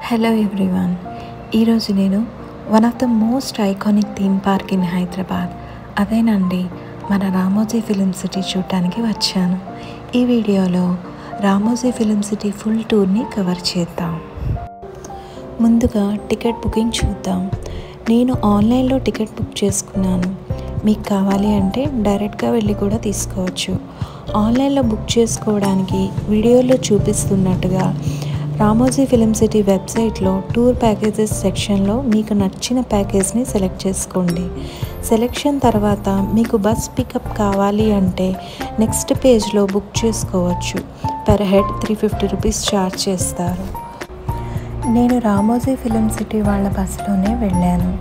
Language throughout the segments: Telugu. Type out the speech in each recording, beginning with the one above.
Hello everyone. ఈరోజు నేను one of the most iconic theme park in Hyderabad, అదేనండి మన రామోజీ ఫిలిం సిటీ చూడటానికి వచ్చాను. ఈ వీడియోలో రామోజీ ఫిలిం సిటీ ఫుల్ టూర్ని కవర్ చేద్దాం. ముందుగా టికెట్ బుకింగ్ చూద్దాం. నేను ఆన్లైన్లో టికెట్ బుక్ చేసుకున్నాను. మీకు కావాలి అంటే డైరెక్ట్గా వెళ్ళి కూడా తీసుకోవచ్చు. ఆన్లైన్లో బుక్ చేసుకోవడానికి వీడియోలో చూపిస్తున్నట్టుగా రామోజీ ఫిలిం సిటీ వెబ్సైట్లో టూర్ ప్యాకేజెస్ సెక్షన్లో మీకు నచ్చిన ప్యాకేజ్ని సెలెక్ట్ చేసుకోండి. సెలెక్షన్ తర్వాత మీకు బస్ పికప్ కావాలి అంటే నెక్స్ట్ పేజ్లో బుక్ చేసుకోవచ్చు. పర్ హెడ్ 350 రూపీస్ ఛార్జ్ చేస్తారు. నేను రామోజీ ఫిలిం సిటీ వాళ్ళ బస్సులోనే వెళ్ళాను.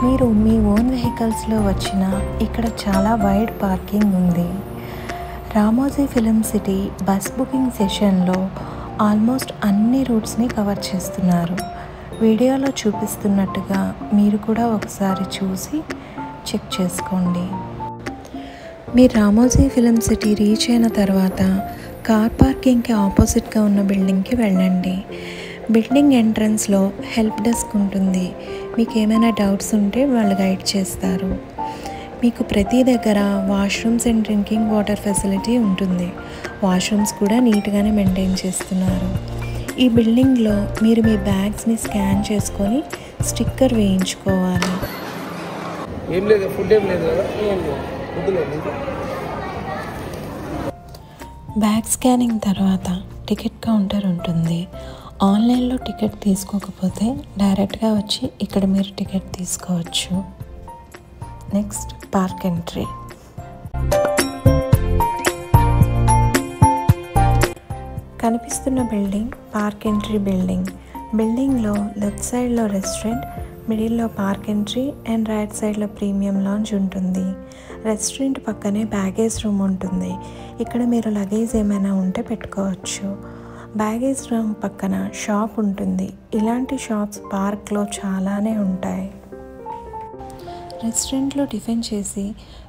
మీరు మీ ఓన్ వెహికల్స్లో వచ్చినా ఇక్కడ చాలా వైడ్ పార్కింగ్ ఉంది. Ramoji film city bus booking సెషన్లో ఆల్మోస్ట్ అన్ని రూట్స్ని కవర్ చేస్తున్నారు. వీడియోలో చూపిస్తున్నట్టుగా మీరు కూడా ఒకసారి చూసి చెక్ చేసుకోండి. మీరు రామోజీ ఫిలిం సిటీ రీచ్ అయిన తర్వాత కార్ పార్కింగ్కి ఆపోజిట్గా ఉన్న బిల్డింగ్కి వెళ్ళండి. బిల్డింగ్ ఎంట్రన్స్లో హెల్ప్ డెస్క్ ఉంటుంది. మీకు ఏమైనా డౌట్స్ ఉంటే వాళ్ళు గైడ్ చేస్తారు. మీకు ప్రతి దగ్గర washrooms and drinking water facility ఉంటుంది. వాష్రూమ్స్ కూడా నీట్గానే మెయింటైన్ చేస్తున్నారు. ఈ బిల్డింగ్లో మీరు మీ బ్యాగ్స్ని స్కాన్ చేసుకొని స్టిక్కర్ వేయించుకోవాలి. బ్యాగ్ స్కానింగ్ తర్వాత టికెట్ కౌంటర్ ఉంటుంది. ఆన్లైన్లో టికెట్ తీసుకోకపోతే డైరెక్ట్గా వచ్చి ఇక్కడ మీరు టికెట్ తీసుకోవచ్చు. Next park entry. కనిపిస్తున్న బిల్డింగ్ పార్క్ ఎంట్రీ బిల్డింగ్. బిల్డింగ్లో లెఫ్ట్ సైడ్లో రెస్టారెంట్, మిడిల్లో పార్క్ ఎంట్రీ అండ్ రైట్ సైడ్లో ప్రీమియం లాంజ్ ఉంటుంది. రెస్టారెంట్ పక్కనే బ్యాగేజ్ రూమ్ ఉంటుంది. ఇక్కడ మీరు లగేజ్ ఏమైనా ఉంటే పెట్టుకోవచ్చు. బ్యాగేజ్ రూమ్ పక్కన షాప్ ఉంటుంది. ఇలాంటి షాప్స్ పార్క్లో చాలానే ఉంటాయి. రెస్టారెంట్లో టిఫిన్ చేసి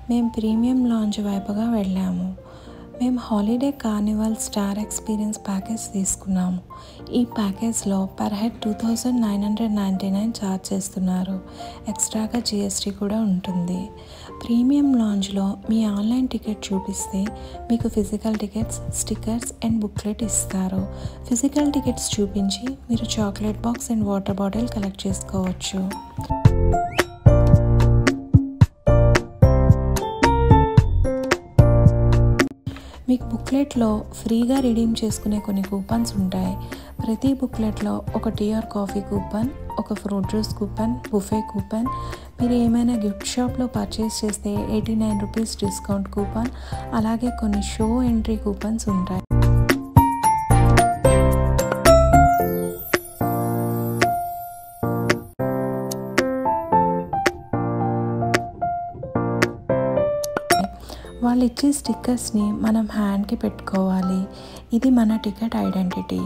మేము ప్రీమియం లాంజ్ వైపుగా వెళ్ళాము. మేము holiday carnival star experience package తీసుకున్నాము. ఈ ప్యాకేజ్లో పర్ హెడ్ 2999 ఛార్జ్ చేస్తున్నారు. ఎక్స్ట్రాగా GST కూడా ఉంటుంది. ప్రీమియం లాంజ్లో మీ ఆన్లైన్ టికెట్ చూపిస్తే మీకు physical tickets, stickers and booklet ఇస్తారు. ఫిజికల్ టికెట్స్ చూపించి మీరు chocolate box and water bottle collect చేసుకోవచ్చు. మీకు బుక్లెట్లో ఫ్రీగా రిడీమ్ చేసుకునే కొన్ని కూపన్స్ ఉంటాయి. ప్రతి బుక్లెట్లో ఒక టీ ఆర్ కాఫీ కూపన్, ఒక fruit juice coupon, buffet coupon, మీరు ఏమైనా గిఫ్ట్ షాప్లో పర్చేస్ చేస్తే 89 రూపీస్ డిస్కౌంట్ కూపన్, అలాగే కొన్ని షో ఎంట్రీ కూపన్స్ ఉంటాయి. వాళ్ళు ఇచ్చే స్టిక్కర్స్ని మనం హ్యాండ్కి పెట్టుకోవాలి. ఇది మన టికెట్ ఐడెంటిటీ.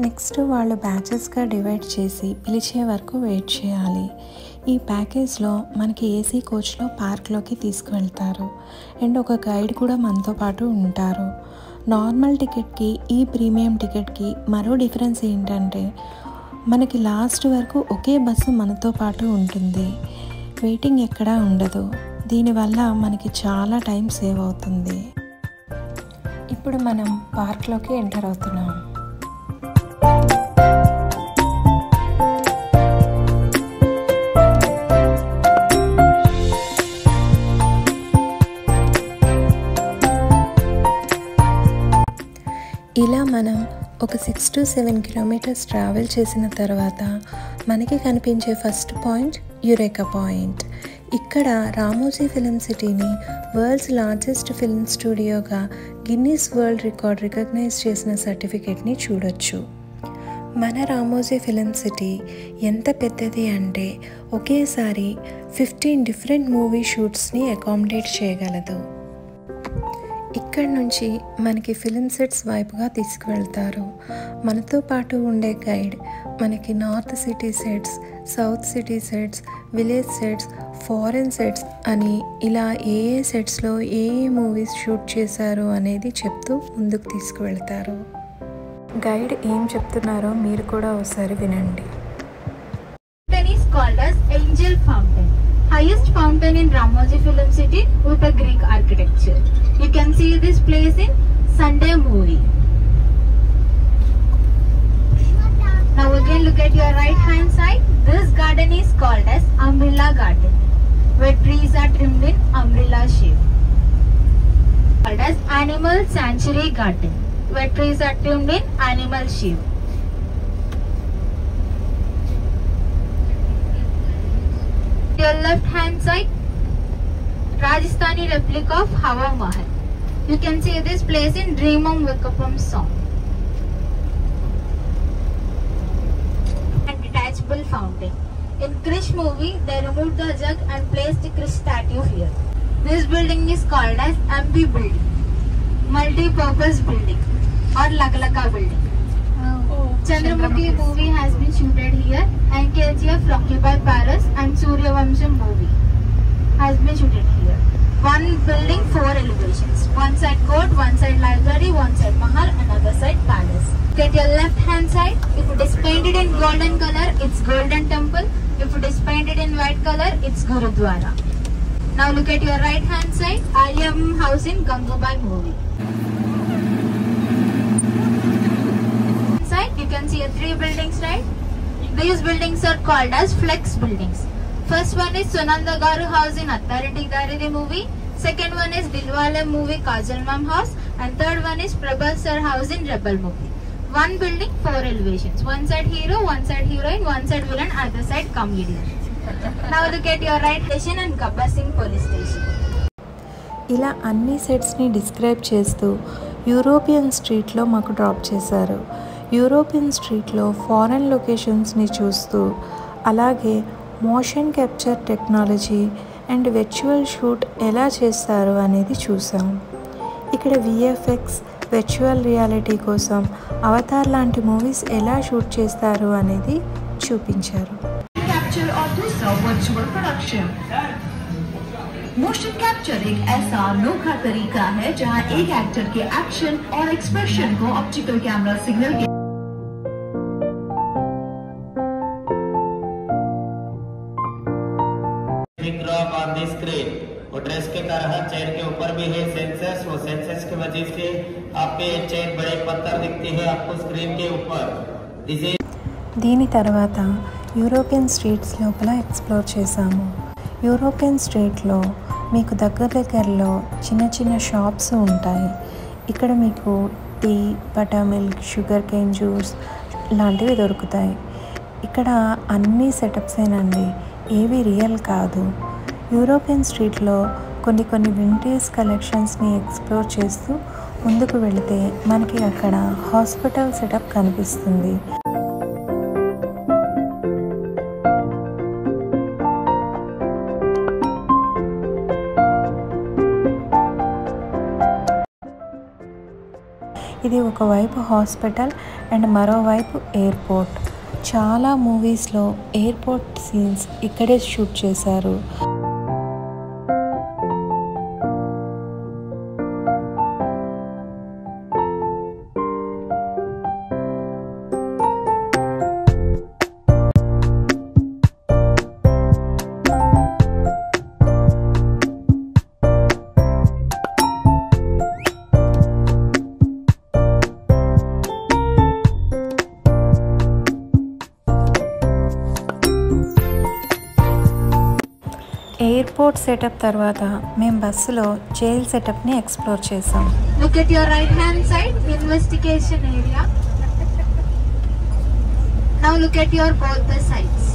నెక్స్ట్ వాళ్ళు బ్యాచెస్గా డివైడ్ చేసి పిలిచే వరకు వెయిట్ చేయాలి. ఈ ప్యాకేజ్లో మనకి ఏసీ కోచ్లో పార్క్లోకి తీసుకువెళ్తారు అండ్ ఒక గైడ్ కూడా మనతో పాటు ఉంటారు. నార్మల్ టికెట్కి ఈ ప్రీమియం టికెట్కి మరో డిఫరెన్స్ ఏంటంటే మనకి లాస్ట్ వరకు ఒకే బస్సు మనతో పాటు ఉంటుంది. వెయిటింగ్ ఎక్కడా ఉండదు. దీనివల్ల మనకి చాలా టైం సేవ్ అవుతుంది. ఇప్పుడు మనం పార్క్లోకి ఎంటర్ అవుతున్నాం. ఇలా మనం ఒక 6 to 7 కిలోమీటర్స్ ట్రావెల్ చేసిన తర్వాత మనకి కనిపించే ఫస్ట్ పాయింట్ యురేకా పాయింట్. ఇక్కడ రామోజీ ఫిలిం సిటీని వరల్డ్స్ లార్జెస్ట్ ఫిల్మ్ స్టూడియోగా గిన్నీస్ వరల్డ్ రికార్డ్ రికగ్నైజ్ చేసిన సర్టిఫికేట్ని చూడొచ్చు. మన రామోజీ ఫిలిం సిటీ ఎంత పెద్దది అంటే ఒకేసారి 15 డిఫరెంట్ మూవీ షూట్స్ని అకామిడేట్ చేయగలదు. ఇక్కడ నుంచి మనకి ఫిలిం సెట్స్ వైపుగా తీసుకువెళ్తారు. మనతో పాటు ఉండే గైడ్ మనకి north city sets, south city sets, village sets, foreign sets అని ఇలా ఏ సెట్స్లో ఏ మూవీస్ షూట్ చేశారు అనేది చెప్తూ ముందుకు తీసుకువెళ్తారు. గైడ్ ఏం చెప్తున్నారో మీరు కూడా ఒకసారి వినండి. Fountain is called as Angel Fountain, highest fountain in Ramoji Film City with a Greek architecture. You can see this place in Sunday movie. Now again look at your right hand side. This garden is called as Umbrella Garden, where trees are trimmed in umbrella shape. Called as Animal Sanctuary Garden, where trees are trimmed in animal shape. Your left hand side, Rajasthani replica of Hawa Mahal. You can see this place in Dream of Vikapam song. And detachable fountain. In Krish movie, they removed the jug and placed the Krish statue here. This building is called as MP building, multi-purpose building or Lakalaka building. Chandramukhi movie has been shooted here, and KGF Occupy Paris and Suryavamsham movie has been shooted here. One building, 4 elevations. One side court, one side library, one side mahal, another side palace. Get your left hand side. If it is painted in golden color, it's Golden Temple. If it is painted in white color, it's Gurudwara. Now look at your right hand side, Alyam house in Gangubai movie. Inside you can see 3 buildings, right? These buildings are called as flex buildings. First one is Sunanda Garu house in Attarinti Garidi movie. Second one is Dilwale movie Kajal Mam house, and third one is Prabhas Sir house in Rebel movie. One building, 4 elevations. One side hero, one side heroine, one side villain, other side comedian. Now look at your right station and Gabbar Singh police station. ఇలా అన్ని సెట్స్ని డిస్క్రైబ్ చేస్తూ యూరోపియన్ స్ట్రీట్లో మాకు డ్రాప్ చేశారు. యూరోపియన్ స్ట్రీట్లో ఫారెన్ లొకేషన్స్ని చూస్తూ అలాగే motion capture technology and virtual shoot ఎలా చేస్తారు అనేది చూసాం. ఇక్కడ విఎఫ్ఎక్స్, వర్చువల్ రియాలిటీ కోసం అవతార్ లాంటి మూవీస్ ఎలా షూట్ చేస్తారు అనేది చూపించారు. मोशन कैप्चर एक ऐसा अनोखा तरीका है जहां एक एक्टर के एक्शन और एक्सप्रेशन को ऑप्टिकल कैमरा सिग्नल के ऑन द स्क्रीन। वो ड्रेस के तरह चेयर के ऊपर भी है सेंसर्स। वो सेंसर्स की वजह से आपके चेयर बड़े पत्थर दिखते हैं आपको स्क्रीन के ऊपर। దీని తర్వాత యూరోపియన్ స్ట్రీట్స్ లోపల ఎక్స్ప్లోర్ చేశాము. యూరోపియన్ స్ట్రీట్లో మీకు దగ్గరలో చిన్న చిన్న షాప్స్ ఉంటాయి. ఇక్కడ మీకు tea, buttermilk, sugarcane juice లాంటివి దొరుకుతాయి. ఇక్కడ అన్ని సెటప్సేనండి, ఏవి రియల్ కాదు. యూరోపియన్ స్ట్రీట్లో కొన్ని వింటేజ్ కలెక్షన్స్ని ఎక్స్ప్లోర్ చేస్తూ ముందుకు వెళితే మనకి అక్కడ హాస్పిటల్ సెటప్ కనిపిస్తుంది. ఇది ఒకవైపు హాస్పిటల్ అండ్ మరోవైపు ఎయిర్పోర్ట్. చాలా మూవీస్లో ఎయిర్పోర్ట్ సీన్స్ ఇక్కడే షూట్ చేశారు. ఎయిర్పోర్ట్ సెటప్ తర్వాత మేము బస్సులో జైల్ సెటప్ని ఎక్స్ప్లోర్ చేసాం. Look at your right hand side, investigation area. Now look at your both the sides.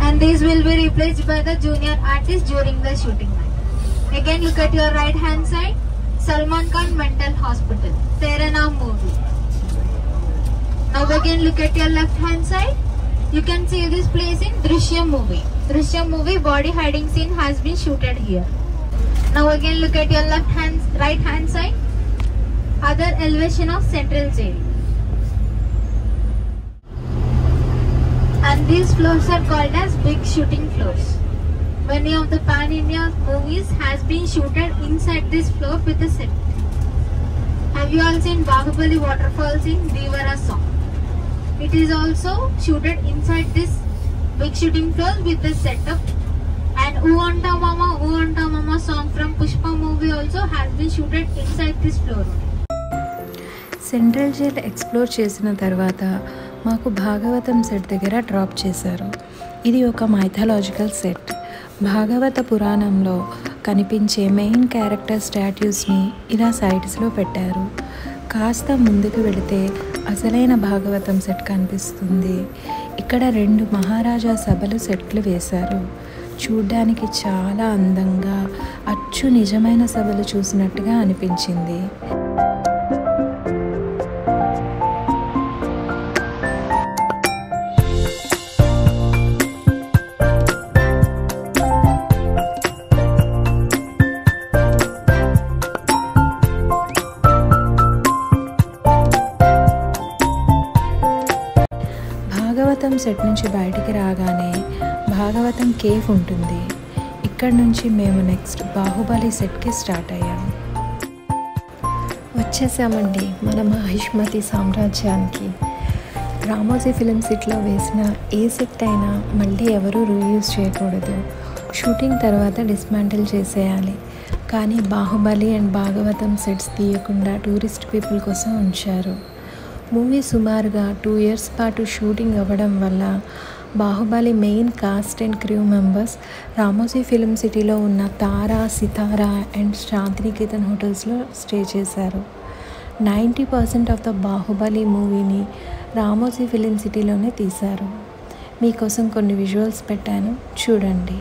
And these will be replaced by the junior artist during the shooting night. Again look at your right hand side, Salman Khan Mental Hospital, Tere Naam movie. Now again look at your left hand side, you can see this place in Drishyam movie. Drishyam movie body hiding scene has been shooted here. Now again look at your right hand side, other elevation of Central Jail. and these floors are called as big shooting floors. Many of the pan-India movies has been shooted inside this floor with a set. Have you all seen Bahubali waterfalls in Devara song? It is also shooted inside this big shooting floor with a setup. And Ooh Anta Mama song from Pushpa movie also has been shooted inside this floor. Central jail explore చేసిన తర్వాత మాకు భాగవతం సెట్ దగ్గర డ్రాప్ చేశారు. ఇది ఒక మైథాలజికల్ సెట్. భాగవత పురాణంలో కనిపించే మెయిన్ క్యారెక్టర్ స్టాట్యూస్ని ఇలా సైడ్స్లో పెట్టారు. కాస్త ముందుకు వెళితే అసలైన భాగవతం సెట్ కనిపిస్తుంది. ఇక్కడ 2 మహారాజా సభలు సెట్లు వేశారు. చూడ్డానికి చాలా అందంగా అచ్చు నిజమైన సభలు చూసినట్టుగా అనిపించింది. భాగవతం సెట్ నుంచి బయటికి రాగానే భాగవతం కేఫ్ ఉంటుంది. ఇక్కడ నుంచి మేము నెక్స్ట్ బాహుబలి సెట్కి స్టార్ట్ అయ్యాం. వచ్చేసామండి మన మహిష్మతి సామ్రాజ్యానికి. రామోజీ ఫిలిం సిటీలో వేసిన ఏ సెట్ అయినా మళ్ళీ ఎవరూ రీయూజ్ చేయకూడదు. షూటింగ్ తర్వాత డిస్మాంటిల్ చేసేయాలి. కానీ బాహుబలి అండ్ భాగవతం సెట్స్ తీయకుండా టూరిస్ట్ పీపుల్ కోసం ఉంచారు. మూవీ సుమారుగా 2 years పాటు షూటింగ్ అవ్వడం వల్ల Baahubali main cost and crew members Ramoji film సిటీలో ఉన్న తారా, సితారా అండ్ శాంతినికేతన్ హోటల్స్లో స్టే చేశారు. 90% ఆఫ్ ద బాహుబలి మూవీని రామోజీ ఫిలిం సిటీలోనే తీశారు. మీకోసం కొన్ని విజువల్స్ పెట్టాను, చూడండి.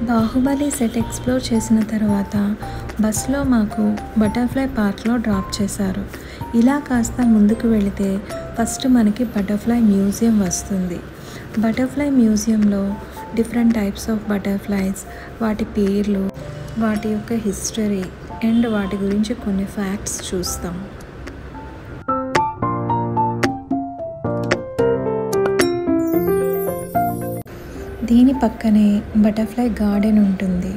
బాహుబలి సెట్ ఎక్స్ప్లోర్ చేసిన తర్వాత బస్లో మాకు బటర్ఫ్లై పార్క్లో డ్రాప్ చేశారు. ఇలా కాస్త ముందుకు వెళితే ఫస్ట్ మనకి బటర్ఫ్లై మ్యూజియం వస్తుంది. బటర్ఫ్లై మ్యూజియంలో డిఫరెంట్ టైప్స్ ఆఫ్ బటర్ఫ్లైస్, వాటి పేర్లు, వాటి యొక్క హిస్టరీ అండ్ వాటి గురించి కొన్ని ఫ్యాక్ట్స్ చూస్తాం. దీని పక్కనే బటర్ఫ్లై గార్డెన్ ఉంటుంది.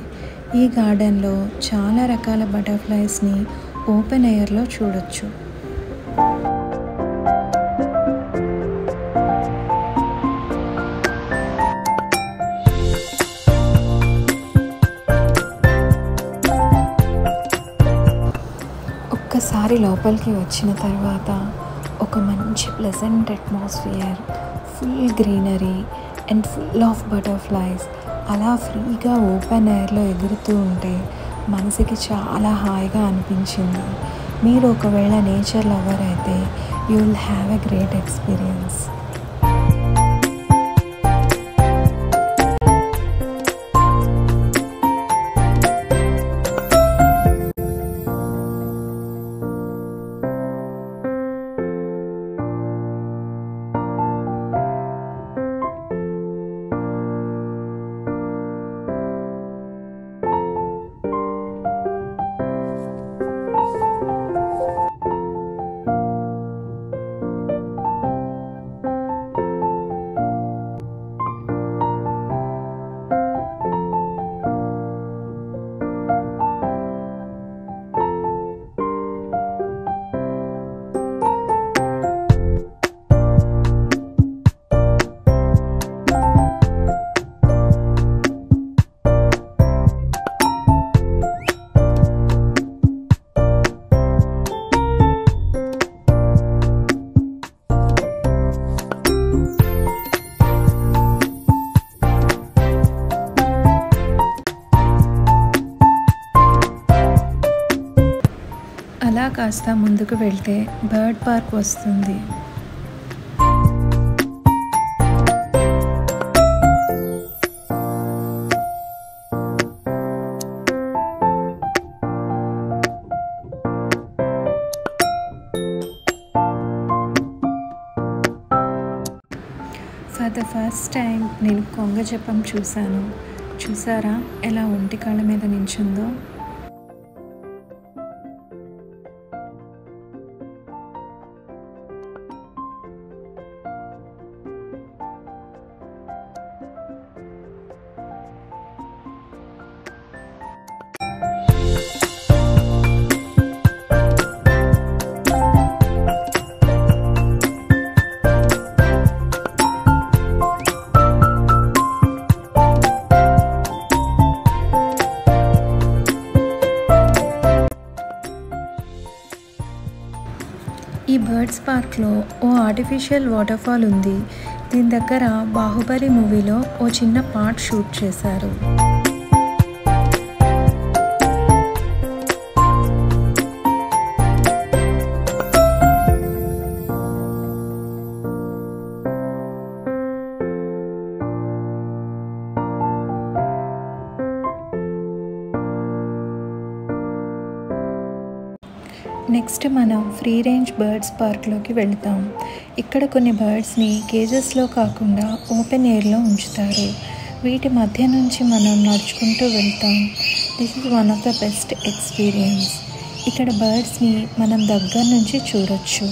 ఈ గార్డెన్లో చాలా రకాల బటర్ఫ్లైస్ని ఓపెన్ ఎయిర్లో చూడొచ్చు. ఒక్కసారి లోపలికి వచ్చిన తర్వాత ఒక మంచి pleasant atmosphere, full greenery and full of butterflies అలా ఫ్రీగా ఓపెన్ ఎయిర్లో ఎగురుతూ ఉంటే మనసుకి చాలా హాయిగా అనిపించింది. మీరు ఒకవేళ నేచర్ లవర్ అయితే you will have a great experience. కాస్త ముందుకు వెళ్తే బర్డ్ పార్క్ వస్తుంది. ఫర్ ద ఫస్ట్ టైం నేను కొంగ జపం చూశాను. చూసారా ఎలా ఒంటి కాళ్ళ మీద నించుందో? ఈ బర్డ్స్ పార్క్లో ఓ ఆర్టిఫిషియల్ వాటర్ఫాల్ ఉంది. దీని దగ్గర బాహుబలి మూవీలో ఓ చిన్న పార్ట్ షూట్ చేశారు. నెక్స్ట్ మనం ఫ్రీ రేంజ్ బర్డ్స్ పార్క్లోకి వెళ్తాం. ఇక్కడ కొన్ని బర్డ్స్ని కేజెస్లో కాకుండా ఓపెన్ ఎయిర్లో ఉంచుతారు. వీటి మధ్య నుంచి మనం నడుచుకుంటూ వెళ్తాం. This is one of the best experience. ఇక్కడ బర్డ్స్ని మనం దగ్గర నుంచి చూడొచ్చు.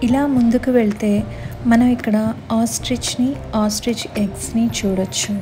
ఇలా ముందుకు వెళ్తే మనం ఇక్కడ ఆస్ట్రిచ్ ఎగ్స్ని చూడొచ్చు.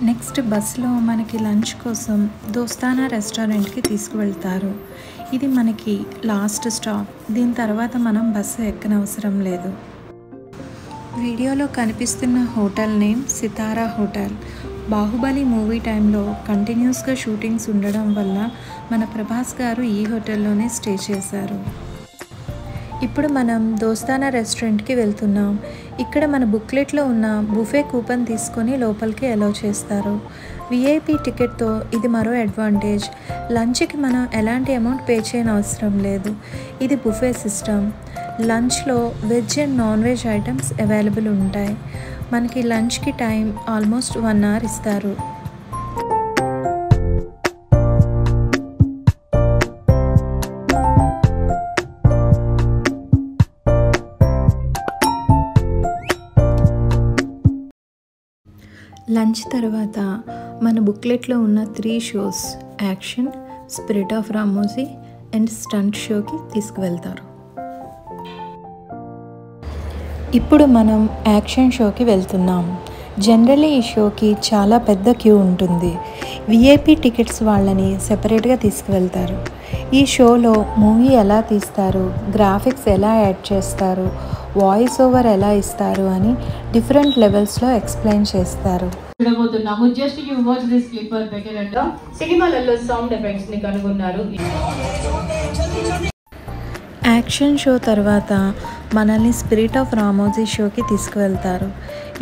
నెక్స్ట్ బస్లో మనకి లంచ్ కోసం దోస్తానా రెస్టారెంట్కి తీసుకువెళ్తారు. ఇది మనకి లాస్ట్ స్టాప్. దీని తర్వాత మనం బస్సు ఎక్కనవసరం లేదు. వీడియోలో కనిపిస్తున్న హోటల్ నేమ్ సితారా హోటల్. బాహుబలి మూవీ టైంలో కంటిన్యూస్గా షూటింగ్స్ ఉండడం వల్ల మన ప్రభాస్ గారు ఈ హోటల్లోనే స్టే చేశారు. ఇప్పుడు మనం దోస్తానా రెస్టారెంట్కి వెళ్తున్నాం. ఇక్కడ మన బుక్లెట్లో ఉన్న బుఫే కూపన్ తీసుకొని లోపలికి అలౌ చేస్తారు. విఐపి టికెట్తో ఇది మరో అడ్వాంటేజ్. లంచ్కి మనం ఎలాంటి అమౌంట్ పే చేయని అవసరం లేదు. ఇది బుఫే సిస్టమ్. లంచ్లో veg and non veg items available ఉంటాయి. మనకి లంచ్కి టైం ఆల్మోస్ట్ 1 hour ఇస్తారు. లంచ్ తర్వాత మన బుక్లెట్లో ఉన్న 3 shows action, spirit of Ramoji and stunt షోకి తీసుకువెళ్తారు. ఇప్పుడు మనం యాక్షన్ షోకి వెళ్తున్నాం. జనరల్లీ ఈ షోకి చాలా పెద్ద క్యూ ఉంటుంది. విఐపి టికెట్స్ వాళ్ళని సెపరేట్గా తీసుకువెళ్తారు. ఈ షోలో మూవీ ఎలా తీస్తారు, గ్రాఫిక్స్ ఎలా యాడ్ చేస్తారు, వాయిస్ ఓవర్ ఎలా ఇస్తారు అని డిఫరెంట్ లెవెల్స్లో ఎక్స్ప్లెయిన్ చేస్తారు. చూడబోతున్నాము. Just you watch this clip for better అంట. సినిమాలలో సౌండ్ ఎఫెక్ట్స్ ని కనుగొన్నారు. యాక్షన్ షో తర్వాత మనల్ని స్పిరిట్ ఆఫ్ రామోజీ షోకి తీసుకువెళ్తారు.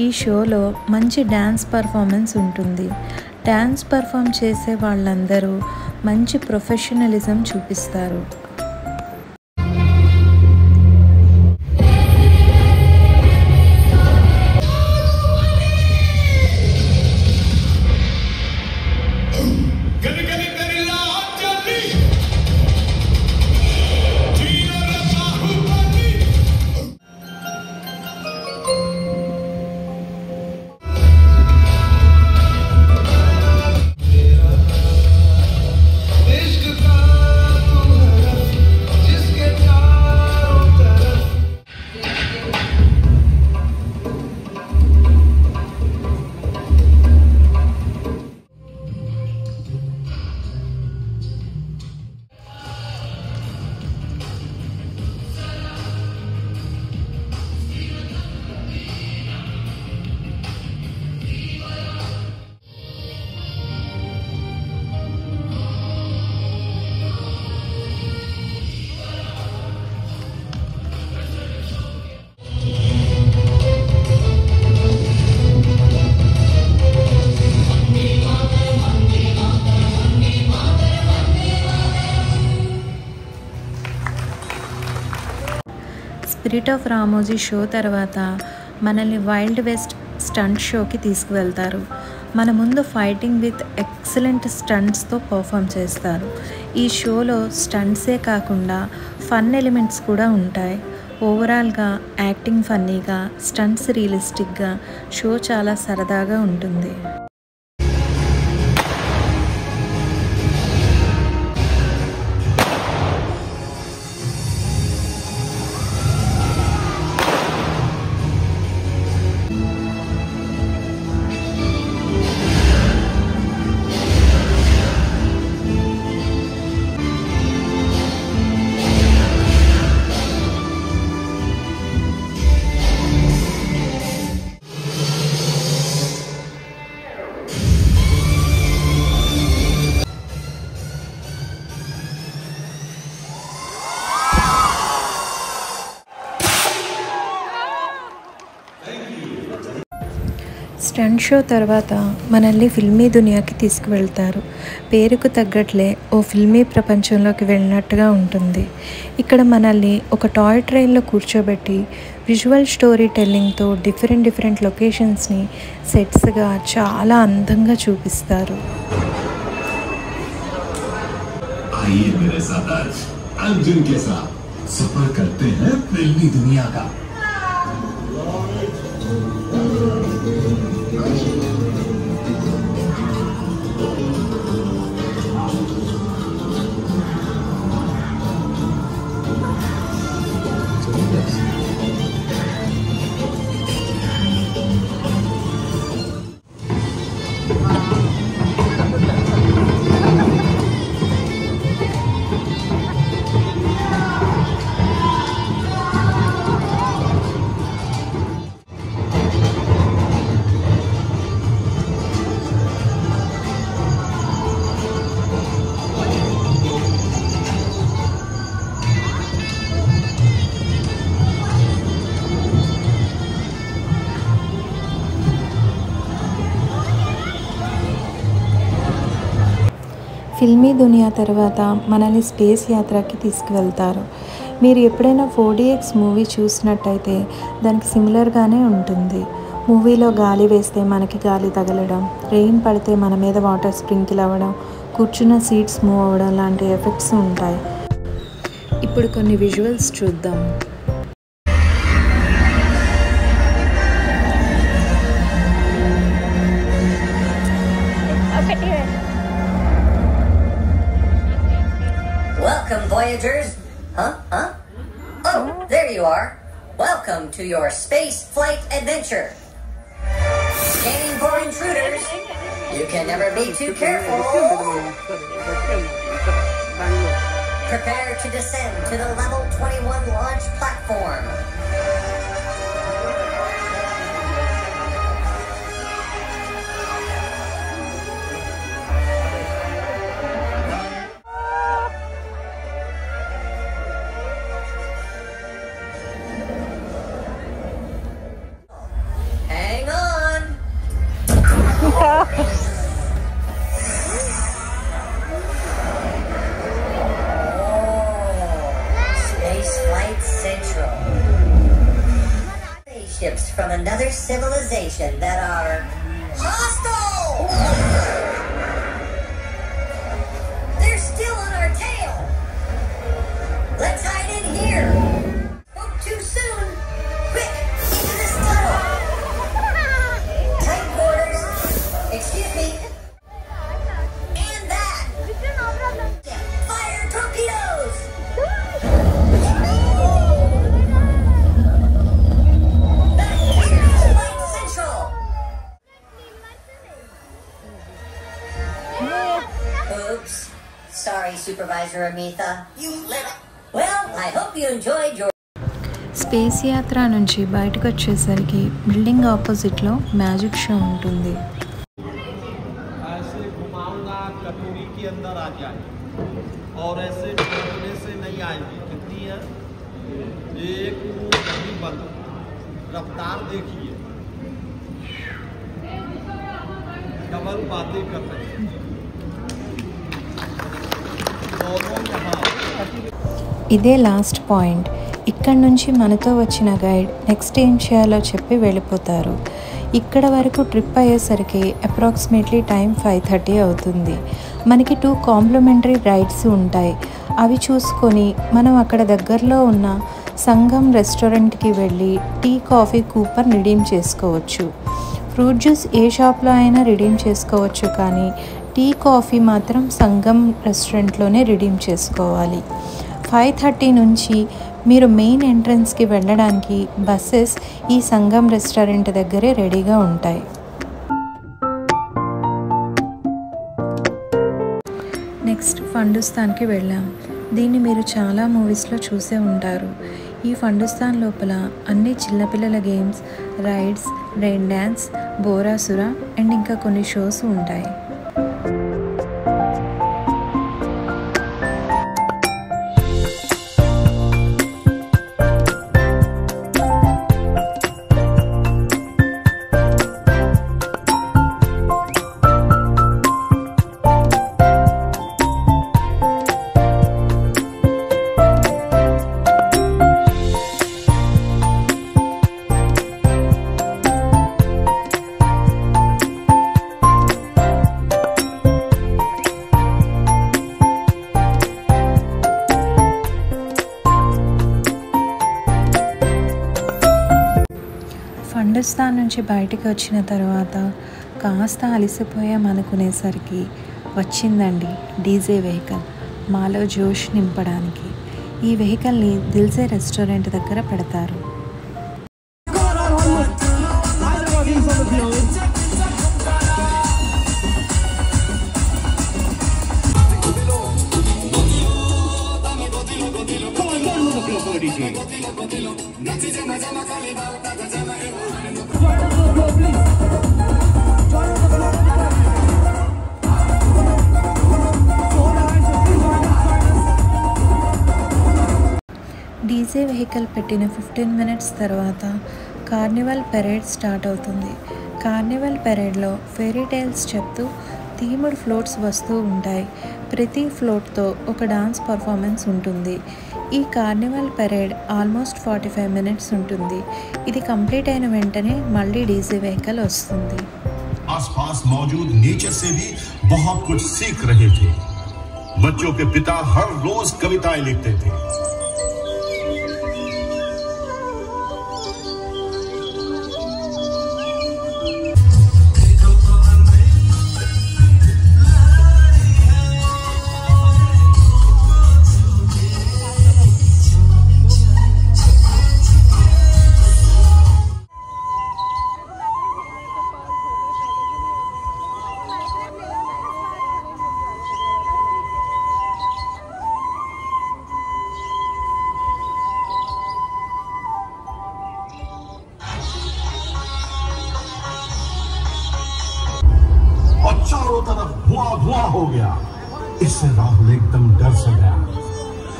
ఈ షోలో మంచి డ్యాన్స్ పర్ఫార్మెన్స్ ఉంటుంది. డ్యాన్స్ పర్ఫామ్ చేసే వాళ్ళందరూ మంచి ప్రొఫెషనలిజం చూపిస్తారు. స్పిరిట్ ఆఫ్ రామోజీ షో తర్వాత మనల్ని వైల్డ్ వెస్ట్ స్టంట్ షోకి తీసుకువెళ్తారు. మన ముందు ఫైటింగ్ విత్ ఎక్సలెంట్ స్టంట్స్తో పర్ఫామ్ చేస్తారు. ఈ షోలో స్టంట్సే కాకుండా ఫన్ ఎలిమెంట్స్ కూడా ఉంటాయి. ఓవరాల్గా యాక్టింగ్ ఫన్నీగా, స్టంట్స్ రియలిస్టిక్గా, షో చాలా సరదాగా ఉంటుంది. స్టంట్ షో తర్వాత మనల్ని ఫిల్మీ దునియాకి తీసుకువెళ్తారు. పేరుకు తగ్గట్లే ఓ ఫిల్మీ ప్రపంచంలోకి వెళ్ళినట్టుగా ఉంటుంది. ఇక్కడ మనల్ని ఒక టాయ్ ట్రైన్లో కూర్చోబెట్టి విజువల్ స్టోరీ టెల్లింగ్తో డిఫరెంట్ లొకేషన్స్ని సెట్స్గా చాలా అందంగా చూపిస్తారు. ఫిల్మీ దునియా తర్వాత మనల్ని స్పేస్ యాత్రకి తీసుకువెళ్తారు. మీరు ఎప్పుడైనా 4DX మూవీ చూసినట్టయితే దానికి సిమిలర్గానే ఉంటుంది. మూవీలో గాలి వేస్తే మనకి గాలి తగలడం, రెయిన్ పడితే మన మీద వాటర్ స్ప్రింకిల్ అవ్వడం, కూర్చున్న సీట్స్ మూవ్ అవ్వడం లాంటి ఎఫెక్ట్స్ ఉంటాయి. ఇప్పుడు కొన్ని విజువల్స్ చూద్దాం. Welcome, Voyagers. Huh? Oh, there you are. Welcome to your space flight adventure. Scanning for intruders. You can never be too careful. Prepare to descend to the level 21 launch platform. Spaceships from another civilization that are hostile! They're still on our tail! Let's hide in here! Spoke too soon! Quick, into this tunnel! Tight quarters! Excuse me! And that! Fire torpedoes! Oops. Sorry, Supervisor Amitha. You little... Well, I hope you enjoyed your... space యాత్ర నుంచి బయటకు వచ్చేసరికి బిల్డింగ్ ఆపోజిట్లో మ్యాజిక్ షో ఉంటుంది. ऐसे घुमाऊंगा कटोरी के अंदर आ जाए और ऐसे घूमने से नहीं आएगी. कितनी है? एक कभी बंद. रफ्तार देखिए. डबल बातें कर रहे हैं. ఇదే లాస్ట్ పాయింట్. ఇక్కడ నుంచి మనతో వచ్చిన గైడ్ నెక్స్ట్ ఏం చేయాలో చెప్పి వెళ్ళిపోతారు. ఇక్కడ వరకు ట్రిప్ అయ్యేసరికి అప్రాక్సిమేట్లీ టైం 5:30 అవుతుంది. మనకి 2 కాంప్లిమెంటరీ రైడ్స్ ఉంటాయి. అవి చూసుకొని మనం అక్కడ దగ్గరలో ఉన్న సంగం రెస్టారెంట్కి వెళ్ళి టీ కాఫీ కూపన్ రిడీమ్ చేసుకోవచ్చు. ఫ్రూట్ జ్యూస్ ఏ షాప్లో అయినా రిడీమ్ చేసుకోవచ్చు, కానీ టీ కాఫీ మాత్రం సంగం రెస్టారెంట్లోనే రిడీమ్ చేసుకోవాలి. 5:30 నుంచి మీరు మెయిన్ ఎంట్రన్స్కి వెళ్ళడానికి బస్సెస్ ఈ సంగం రెస్టారెంట్ దగ్గరే రెడీగా ఉంటాయి. నెక్స్ట్ ఫండుస్తాన్కి వెళ్ళాం. దీన్ని మీరు చాలా మూవీస్లో చూసే ఉంటారు. ఈ ఫండుస్తాన్ లోపల అన్ని చిన్నపిల్లల games, rides, rain dance, Borasura and ఇంకా కొన్ని షోస్ ఉంటాయి. ఫండుస్తాన్ నుంచి బయటికి వచ్చిన తర్వాత కాస్త అలసిపోయాం అనుకునేసరికి వచ్చిందండి డీజే వెహికల్ మాలో జోష్ నింపడానికి. ఈ వెహికల్ని దిల్సే రెస్టారెంట్ దగ్గర పెడతారు. డీజే వెహికల్ పెట్టిన 15 మినిట్స్ తర్వాత కార్నివల్ పెరేడ్ స్టార్ట్ అవుతుంది. కార్నివల్ పెరేడ్లో ఫెయిరీ టైల్స్ చెప్తూ థీమ్డ్ ఫ్లోట్స్ వస్తూ ఉంటాయి. ప్రతి ఫ్లోట్తో ఒక డాన్స్ పర్ఫార్మెన్స్ ఉంటుంది. ఈ కార్నివల్ పెరేడ్ ఆల్మోస్ట్ 45 మినిట్స్ ఉంటుంది. ఇది కంప్లీట్ అయిన వెంటనే మళ్ళీ డీజే వెహికల్ వస్తుంది. आसपास मौजूद नेचर से भी बहुत कुछ सीख रहे थे. बच्चों के पिता हर रोज कविताएं लिखते थे. चारों तरफ धुआं धुआं हो गया. इससे राहुल एकदम डर से गया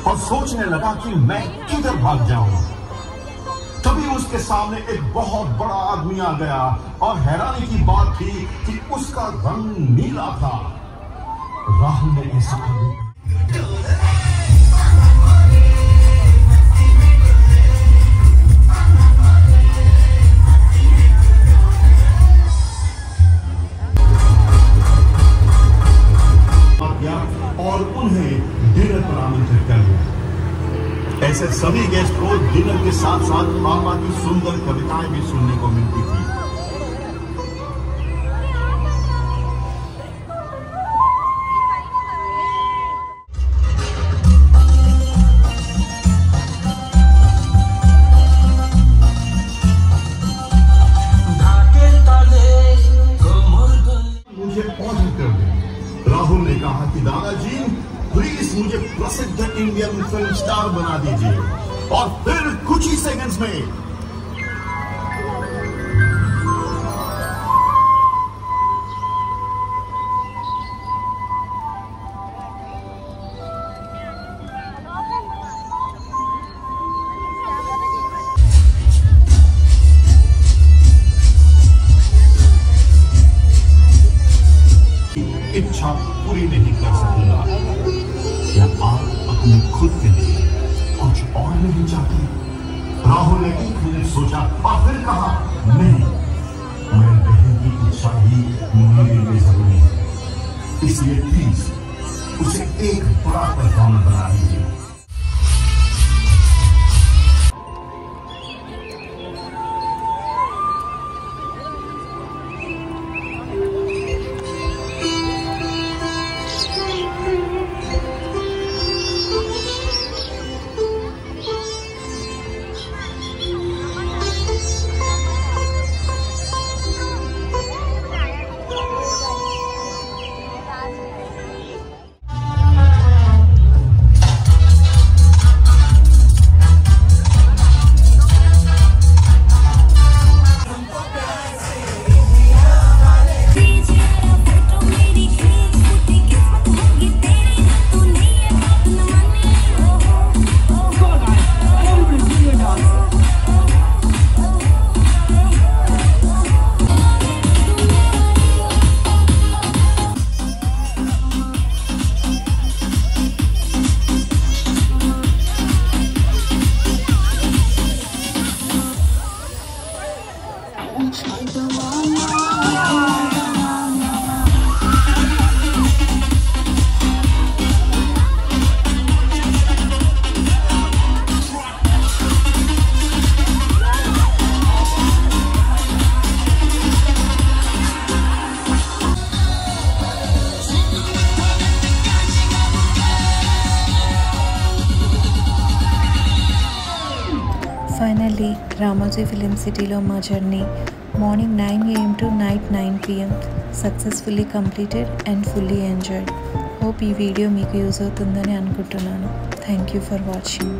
और सोचने लगा कि मैं किधर भाग जाऊं. तभी उसके सामने एक बहुत बड़ा आदमी आ गया और हैरानी की बात थी कि उसका रंग नीला था. राहुल ने ऐसा और उन्हें डिनर पर आमंत्रित कर लिया. ऐसे सभी गेस्ट को डिनर के साथ साथ पापा की सुंदर कविताएं भी सुनने को मिलती थी. मुझे ऑर्डर कर दे. राहुल ने कहा कि दादाजी प्लीज मुझे प्रसिद्ध इंडियन फिल्म स्टार बना दीजिए. और फिर कुछ ही सेकंड्स में इच्छा पूरी नहीं कर सकूंगा. क्या आप अपने खुद के लिए कुछ और नहीं चाहती। राहुल ने 1 मिनट सोचा और फिर कहा, नहीं, मेरी बहन की इच्छा ही मेरे लिए जरूरी है, इसलिए प्लीज उसे एक बड़ा परफॉर्मर बना दीजिए। ఫైనల్లీ రామోజీ ఫిలిం సిటీలో మా journey morning 9 AM to night 9 PM successfully completed and fully enjoyed. Hope ఈ వీడియో మీకు యూజ్ అవుతుందని అనుకుంటున్నాను. Thank you for watching.